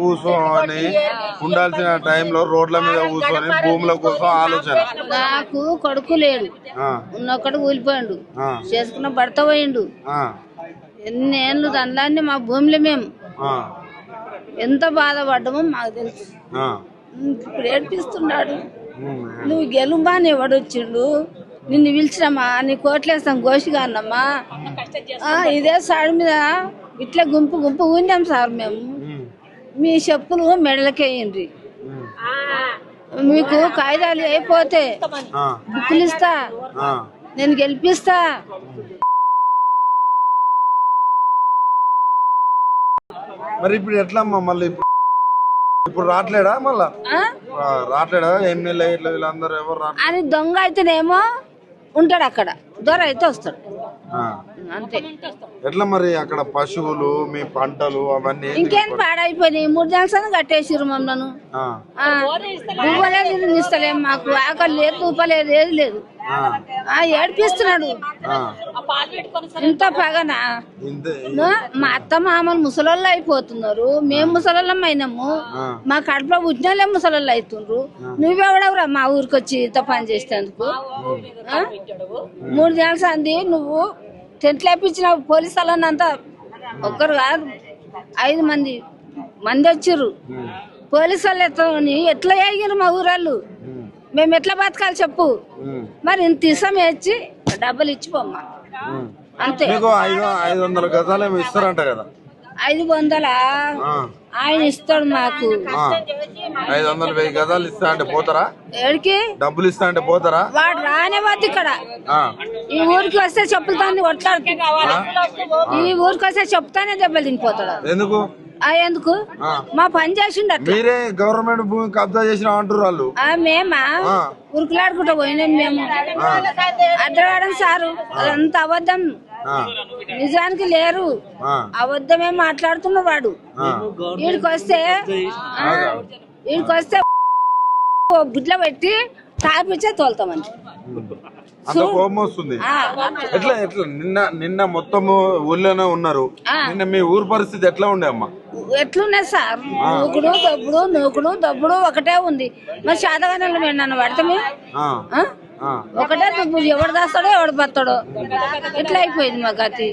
కూర్చొని ఉండాల్సిన టైంలో రోడ్ల మీద కూర్చొని భూముల కోసం ఆలోచన. నాకు కొడుకు లేడు, ఉన్నొక్కడు కూలిపోయిండు, చేసుకున్న భర్త పోయిండు. ఎన్ని ఏళ్ళు దానిలాన్ని మా భూమిలో మేము ఎంత బాధపడ్డామో మాకు తెలుసు. ఇప్పుడు ఏడిపిస్తున్నాడు. నువ్వు గెలుమా అని ఎవడొచ్చిండు, నిన్ను పిలిచినమ్మా, నీ కోట్లేస్తాం గోషిగా అన్నమ్మా. ఇదే సాడి మీద ఇట్లా గుంపు గుంపు ఊన్నాం సార్ మేము. మీ చెప్పులు మెడలకేయండి, మీకు కాగితాలు అయిపోతే బుక్కులు ఇస్తా, నేను గెలిపిస్తా. మరి ఇప్పుడు ఎట్లమ్మా మళ్ళీ ఇప్పుడు రావట్లేడా? మళ్ళా రావట్లేడా? ఎమ్మెల్యే ఇట్లా వీళ్ళందరూ ఎవరు రావట్లేదు అని దొంగ అయితేనేమో ఉంటాడు, అక్కడ దొర అయితే వస్తాడు అంతే. ఎట్లా మరి అక్కడ పశువులు మీ పంటలు అవన్నీ ఇంకేం పాడైపోయినాయి. 3 జంక్షన్ కట్టేసిరు మమ్మల్ని. పువ్వలేదు ఇస్తలేం, మాకు ఆకలి లేదు, తూపలేదు, ఏది లేదు. ఏడిపిస్తున్నాడు. ఇంత పగనా? మా అత్త మామలు ముసలోళ్ళు అయిపోతున్నారు, మేము ముసలోళ్ళం అయినాము. మా కడుపులో పుట్టినోళ్ళే ముసలోళ్ళు అవుతుండ్రు. నువ్వెవడవురా మా ఊరికి వచ్చి ఇంత పని చేసేందుకు? 3 జంక్షన్ అంది, నువ్వు టెంట్లు వేపించిన పోలీసు వాళ్ళంతా ఒక్కరు కాదు 5 మంది వచ్చిర్రు. పోలీసు వాళ్ళు ఎట్లా అయ్యారు మా ఊరాళ్ళు, మేము ఎట్లా బతకాలి చెప్పు? మరి ఇంత ఇసం వేసి డబ్బులు ఇచ్చిపోమ్మా అంతే. 500 గజాలు ఏమో ఇస్తారంట కదా? 500 ఆయన ఇస్తాడు మాకు. 500-1000 గజాలు ఇస్తా అంటే పోతారా? ఏడికి డబ్బులు ఇస్తా అంటే పోతారా? వాడు రానేవద్దు ఇక్కడ. ఈ ఊరికి వస్తే చెప్పులతాన్ని కొట్లాడు, ఈ ఊరికి వస్తే చెప్తానే దెబ్బలు తినిపోతాడు. ఎందుకు? ఎందుకు? మా పని చేసిండు. మీరే గవర్నమెంట్ భూమి కబ్జా చేసిన అంటారు వాళ్ళు. మేమా ఉరుకులాడుకుంటా పోయినాం మేము. అడ్డవాడం సారు, అదంతా అబద్ధం, నిజానికి లేరు. అబద్ధమే మాట్లాడుతున్న వాడు. వీడికి వస్తే బుడ్ల పెట్టి తాపిచ్చే తోలుతామని అంత కోపం వస్తుంది. ఎట్లా ఎట్లా నిన్న మొత్తము ఊళ్ళోనే ఉన్నారు. నిన్న మీ ఊరు పరిస్థితి ఎట్లా ఉండే అమ్మా? ఎట్లున్నాయి సార్? నూకుడు దబ్బుడు ఒకటే ఉంది. మరి శాతగానంలో మేము నన్ను పడితే ఒకటే దబ్బుడు, ఎవడు దాస్తాడో ఎవడు బతాడో ఇట్లా అయిపోయింది మా గతి.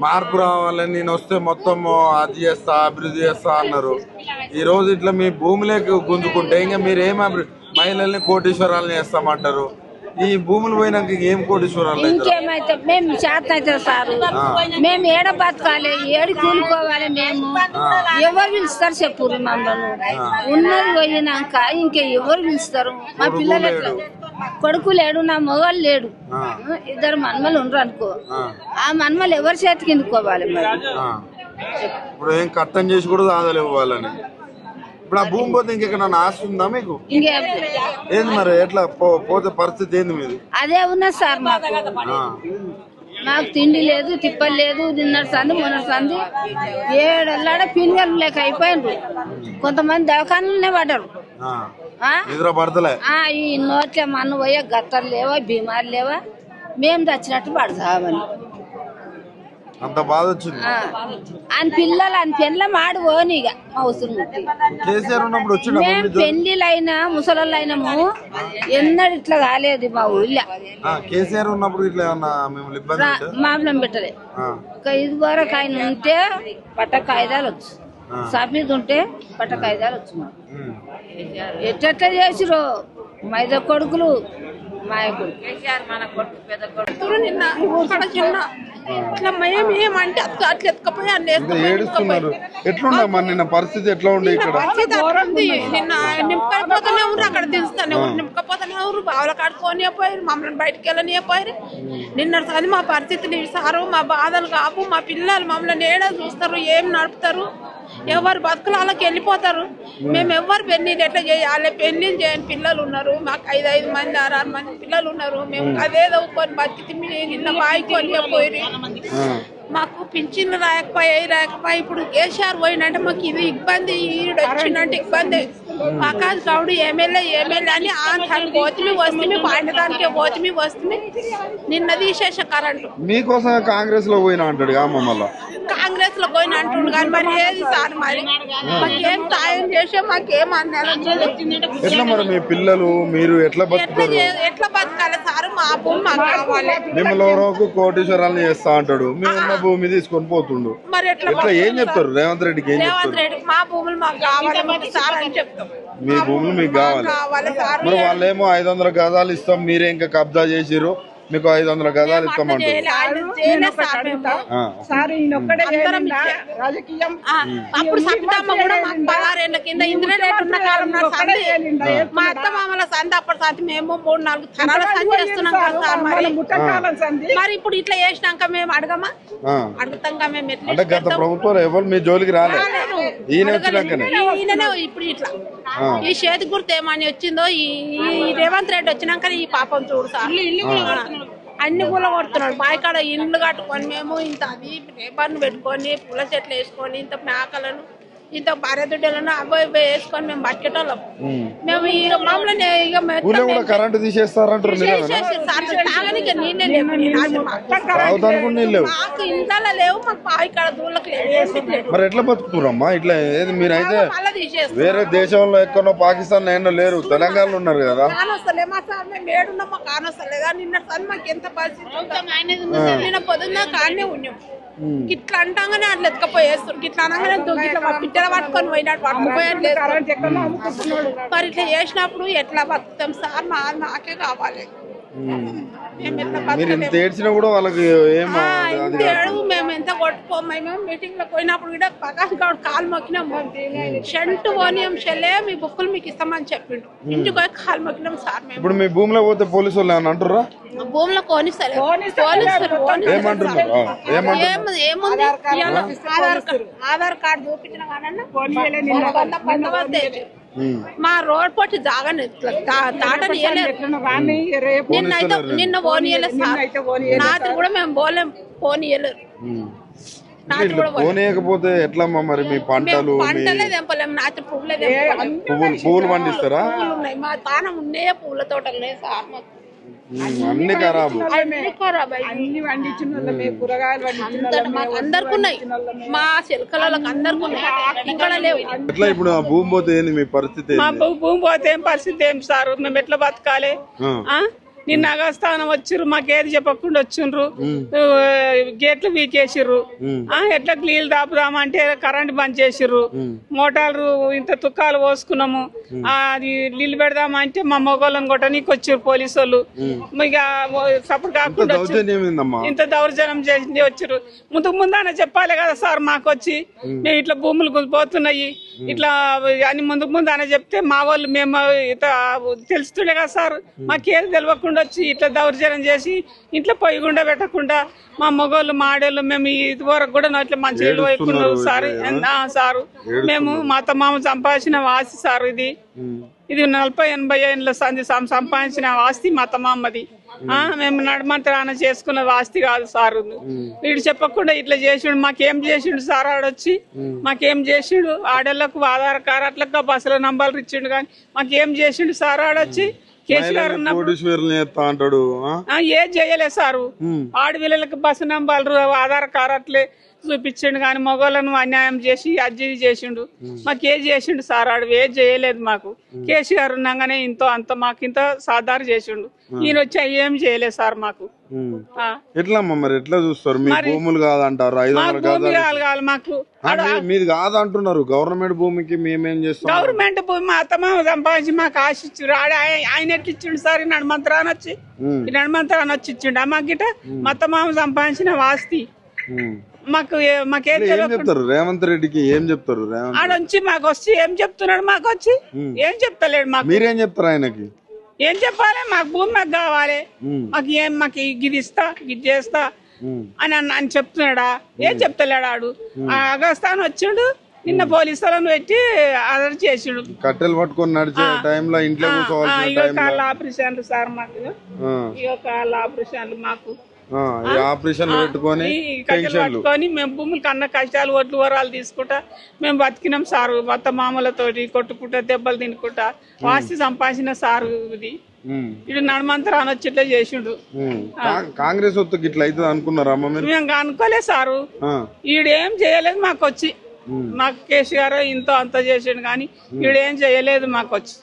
మార్పు రావాలని నేను వస్తే మొత్తం అది చేస్తా అభివృద్ధి చేస్తా అన్నారు. ఈ రోజు ఇట్లా మీ భూమిలోకి గుంజుకుంటే ఇంకా మీరు ఏం మహిళల్ని కోటీశ్వరాలను చేస్తామంటారు. ఈ భూములు పోయినాక ఏం కోటీశ్వరాలు? ఇంకేమైతే మేము చేత అయితే సార్, మేము ఏడ బతకాలి, ఏడు కూలిపోవాలి. మేము ఎవరు పిలుస్తారు చెప్పు? మమ్మల్ని ఉన్నది పోయినాక ఇంకా ఎవరు పిలుస్తారు? మా పిల్లలు ఎట్లా? కొడుకు లేడు, నా మొగలు లేడు, 2 మన్మలు ఉండరు అనుకో. ఆ మన్మలు ఎవరి చేతికి ఎందుకోవాలి? మరి ఇప్పుడు ఏం కట్టం చేసి కూడా దాదాపు వాళ్ళని. ఇప్పుడు ఆ భూమి పోతే ఇంకెక్కడ ఆస్తి ఉందా మీకు? ఏంది మరి ఎట్లా పోతే పరిస్థితి ఏంది మీది? అదే ఉన్నది సార్ మాకు. నాకు తిండి లేదు, తిప్పలు లేదు. నిన్నటి సంది మొన్నటి సంది 7 ఏళ్ళ పిన్గలు లేక అయిపోయిండ్రు. కొంతమంది దవాఖానలోనే పడ్డారు. నిద్ర పడతలే. ఈ నోట్లే మన్ను పోయే గత్తలు లేవా, బీమారు లేవా, మేము చచ్చినట్టు పడతామని అంత బాధ వచ్చింది. అని పిల్లలు అని పెళ్ళ మాడు పోనీగా మా ఉసురు ముట్టి. మేము పెళ్లిలైనా ముసలోళ్ళు అయినాము, ఎన్నడు ఇట్లా కాలేదు మా ఊళ్ళో. కేసీఆర్ ఉన్నప్పుడు ఇట్లా మామూలం పెట్టలే. ఇది వరకు ఆయన ఉంటే పట్ట కాయిదాలు వచ్చు, సఫీద్ ఉంటే పట్ట కాయిదాలు వచ్చు. ఎట్లా చేసిరో మైదా కొడుకులు, మాయ కొడుకు, మన కొడుకు, పెద్ద కొడుకు. నిన్న పరిస్థితి ఎట్లా ఉండే? ఇక్కడ నిన్న నింపకపోతేనే ఊరు అక్కడ దించుతానే ఊరు, నింపకపోతేనే ఊరు బావుల కాడుకోనే పోయారు, మమ్మల్ని బయటకు వెళ్ళనే పోయారు. నిన్న మా పరిస్థితులు సారు, మా బాధలు కాపు, మా పిల్లలు మమ్మల్ని ఏడా చూస్తారు, ఏం నడుపుతారు, ఎవరు బతుకులు వాళ్ళకి వెళ్ళిపోతారు. మేము ఎవరు పెళ్లిళ్ళు ఎట్లా చేయాలి? పెళ్లిళ్ళు చేయని పిల్లలు ఉన్నారు మాకు, 5 మంది 6 మంది పిల్లలు ఉన్నారు. మేము అదే చదువుకొని బతికి నిన్న వాయికొని పోయి మాకు పింఛన్లు రాకపోయి ఇప్పుడు కేసీఆర్ పోయినంటే మాకు ఇది ఇబ్బంది, ఈడు వచ్చిందంటే ఇబ్బంది. ఆకాశ్ గౌడ్ ఎమ్మెల్యే అని దానికి పోతుంది వస్తుంది, పాయింట్ దానికే పోతుంది వస్తుంది. నిన్న తీసేసే కరెంటు మీకోసం కాంగ్రెస్ లో పోయినా అంటాడు. కాంగ్రెస్ లో పోయిన అంటుండు కానీ మరి ఏది సార్ మరి మాకేం సాయం చేసే మాకేం అన్నారు ఎట్లా మరి మీ పిల్లలు మీరు ఎట్లా బతుకుతారు? ఎట్లా బతకాలి సార్? మా భూమి మాకు కావాలి. మిమ్మల్ని ఎవరో కోటీశ్వరాలను చేస్తా అంటాడు, మీ ఉన్న భూమి తీసుకొని పోతుండు. మరి ఎట్లా ఏం చెప్తారు రేవంత్ రెడ్డికి? ఏం రేవంత్ చెప్తారు? రెడ్డి మా భూములు మాకు కావాలి సార్ అని చెప్తాం. మీ భూములు మీకు కావాలి. సార్ మరి వాళ్ళేమో 500 గజాలు ఇస్తాం, మీరే ఇంకా కబ్జా చేసిరు, మీకు 500 గజాలు ఇస్తామంటారు. అప్పుడు సత్యమ్మ కూడా మాకు 16 ఏళ్ల కింద ఇంద్రనేట్ ఉన్న కాలం నాడు సంధి మా అత్త మామల సంధి అప్పటి సంధి మేము 3-4 తరాల సంధి చేస్తున్నాం కదా సార్. మరి ఇప్పుడు ఇట్లా చేసినాక మేము అడగమా? అడుగుతాంగా మేము ఎట్లా? అంటే గత ప్రభుత్వం ఎవరు మీ జోలికి రాలేదు, ఈయన వచ్చినాకనే. ఈయననే ఇప్పుడు ఇట్లా ఈ చేతి గుర్తు ఏమని వచ్చిందో ఈ రేవంత్ రెడ్డి వచ్చినాక ఈ పాపం చూడు సార్. అన్ని పూల కొడుతున్నాడు. బాయికాడ ఇండ్లు కట్టుకొని మేము ఇంత అది పేపర్ను పెట్టుకొని పూల చెట్లు వేసుకొని ఇంత మేకలను ఇంత భార్యదుడ్డలను అబ్బాయి వేసుకొని మేము బతికేటోళ్ళం. మేము ఇక మమ్మల్ని ఇక కరెంట్ తీసేస్తారంటారు. తాగనికి నీళ్ళే లేవు, మాకు ఇంట్లో లేవు, మాకు బాయికాడ దూళ్ళకి లేవు. మరి ఎట్లా బతుకుతున్నారమ్మా ఇట్లా? ఏది మీరైతే మళ్ళీ తీసేస్తాం. వేరే దేశంలో ఎక్కడో పాకిస్తాన్ ఏమో లేరు, తెలంగాణలో ఉన్నారు కదా. కానొస్తలే మా సార్, మేము ఏడున్నాం మాకు కానొస్తలేదా? నిన్న సార్ మాకు ఎంత పరిస్థితి, నిన్న పొద్దున్న కానే ఉన్నాం. ఇట్లా అంటాగానే అట్లా ఎత్తుకపోయేస్తారు, ఇట్లా అనగానే ఇట్లా పిట్టల పట్టుకొని పోయినట్టు పట్టుకుపోయారు. మరి ఇట్లా చేసినప్పుడు ఎట్లా బతుకుతాం సార్? మాకే కావాలి. మీరు ఎంత ఏడ్చినా కూడా వాళ్ళకి మేము ఎంత కొట్టుకోము. మేము మీటింగ్ లో పోయినప్పుడు కూడా ప్రకాష్ గౌడ్ కాలు మొక్కినాము. షంట్ పోనీయం చెల్లే మీ బుక్కులు మీకు ఇస్తామని చెప్పిండు. ఇంటికి పోయి కాలు మొక్కినాం సార్. మేము ఇప్పుడు మీ భూమిలో పోతే పోలీసు వాళ్ళు ఏమన్నా అంటారా? భూమిలో కోనిస్తారు ఏముంది, ఆధార్ కార్డు చూపించిన మా రోడ్ పొట్టి జాగానే దాటని నిన్న పోనీయలేదు సార్. రాత్రి కూడా మేము పోనీయలేదు. పోనీయకపోతే ఎట్లమ్మా మరి? మీ పంటలు పంటలే తెంపలేము, రాత్రి పువ్వులు పండిస్తారా? పువ్వులు ఉన్నాయి మా తానం, ఉన్నాయే పూల తోటలు ఉన్నాయి సార్. అన్ని ఖరాబు, అందరికి ఉన్నాయి, మా చిలకలకు అందరికి ఉన్నాయి, ఇక్కడ లేవు. ఎట్లా ఇప్పుడు ఆ భూమి పోతే ఏంది మీ పరిస్థితి? మా భూమి పోతే ఏం పరిస్థితి ఏం సార్? మేము ఎట్లా బతకాలి? నిన్న అగస్థానం వచ్చిర్రు, మాకేది చెప్పకుండా వచ్చిండ్రు, గేట్లు వీకేసిర్రు. ఎట్లా నీళ్ళు దాపుదామంటే కరెంట్ బంద్ చేసిర్రు. మోటార్లు ఇంత తుక్కాలు పోసుకున్నాము, అది నీళ్ళు పెడదామంటే మా మొగోళ్ళని కొట్టనీకి వచ్చిర్రు పోలీసు వాళ్ళు. ఇక సపోర్ట్ కాకుండా ఇంత దౌర్జన్యం చేసి వచ్చిర్రు. ముందన చెప్పాలి కదా సార్ మాకు వచ్చి, మేము ఇట్లా భూములు పోతున్నాయి ఇట్లా అని ముందన చెప్తే మా వాళ్ళు మేము తెలుస్తుండే కదా సార్. మాకేది తెలియకుండా వచ్చి ఇట్లా దౌర్జన్యం చేసి ఇంట్లో పొయ్యి గుండా పెట్టకుండా మా మగోళ్ళు మాడేళ్ళు మేము ఇది వరకు కూడా ఇట్లా మంచి ఇల్లు వైపుకున్నాం సార్. సారు మేము మా మామ సంపాదించిన ఆస్తి సార్. ఇది 40-80 ఏళ్ళ సంధి సంపాదించిన ఆస్తి మా మామది. మేము నడమంతరాన చేసుకున్న ఆస్తి కాదు సార్. వీడు చెప్పకుండా ఇట్లా చేసిండు. మాకేం చేసిండు సార్? ఆడొచ్చి మాకేం చేసిండు? ఆడోళ్ళకు ఆధార్ కార్డు అట్లా బస్సుల నంబర్లు ఇచ్చిండు, కానీ మాకేం చేసిండు సార్? ఆడొచ్చి కేసీఆర్ ఏం చేయలేదు సారు. ఆడపిల్లలకు బస్సు నంబర్లు ఆధార్ కార్డు అట్లే చూపించిండు, కానీ మగవాళ్ళను అన్యాయం చేసి అజ్జి చేసిండు. మాకు ఏం చేసిండు సార్? ఆడు ఏం చేయలేదు మాకు. కేసీఆర్ ఉన్నాగానే ఇంతో అంత మాకు ఇంత సాధారణ చేసిండు. ఈయన వచ్చి ఏం చేయలేదు సార్ మాకు. ఎట్లా మరి ఎట్లా చూస్తారు? మీ భూములు కాదంటారు, 500 కాదు మాకు. మీది కాదంటున్నారు. గవర్నమెంట్ భూమికి మేమేం చేస్తాం? గవర్నమెంట్ భూమి మా అత్తమ్మ సంపాదించి మాకు ఆశ ఇచ్చిండు. ఆయన ఎట్లా ఇచ్చిండు సార్? ఈ నడమంతరాన్ని వచ్చి ఇచ్చిండు. మాకు గిట మా అత్తమ్మ సంపాదించిన ఆస్తి మాకేం చెప్తారు? రేవంత్ రెడ్డికి ఏం చెప్తారు? ఆడొచ్చి మాకు వచ్చి ఏం చెప్తున్నాడు? మాకు వచ్చి ఏం చెప్తలేడు. మాకు మీరేం చెప్తారు ఆయనకి? ఏం చెప్పాలి? మాకు భూమి మాకు కావాలి, మాకు ఇది ఇస్తా ఇది చేస్తా అని చెప్తున్నాడా? ఏం చెప్తలేడు ఆడు. అగస్తాన్ వచ్చిండు, నిన్న పోలీసులను పెట్టి అరెస్ట్ చేసిండు. కట్టెలు పట్టుకొని నడిచే టైంలో ఇంట్లో కాళ్ళ ఆపరేషన్లు సార్ మాకు. కాళ్ళ ఆపరేషన్లు మాకు ఆపరేషన్ పెట్టుకొని మేము భూములు కన్న కష్టాలు ఒడ్లు వరాలు తీసుకుంటా మేము బతికినాం సారు. మొత్తం మామూలతోటి కొట్టుకుంటా దెబ్బలు తినుకుంటా ఆస్తి సంపాదించిన సారు ఇది. ఇటు నడమంతరాన వచ్చి ఇట్లా చేసిండు. కాంగ్రెస్ వత్తు ఇట్లా అవుతుంది అనుకున్నారా అమ్మ మీరు? మేము అనుకోలేదు సారు, ఈడేం చేయలేదు మాకు వచ్చి. మాకు కేసీఆర్ ఇంతో అంత చేసిండు కానీ ఈడేం చేయలేదు మాకు వచ్చి.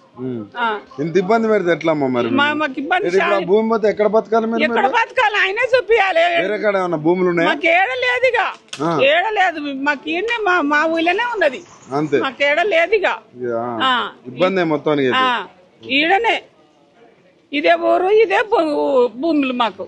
ఇంత ఇబ్బంది పెడితే ఎట్లా అమ్మ మరి? మాకు ఇబ్బంది. భూమి పోతే ఎక్కడ బతకాలి మీరు? ఎక్కడ బతకాలి ఆయనే చూపియాలి. వేరే కాడ ఏమన్నా భూములు ఉన్నాయా? మాకు ఏడలేదుగా, ఏడలేదు. మాకు ఈయనే మా ఊళ్ళోనే ఉన్నది, అంతే. మాకు ఏడలేదుగా. ఇబ్బంది మొత్తానికి ఈడనే ఇదే ఊరు, ఇదే భూములు మాకు.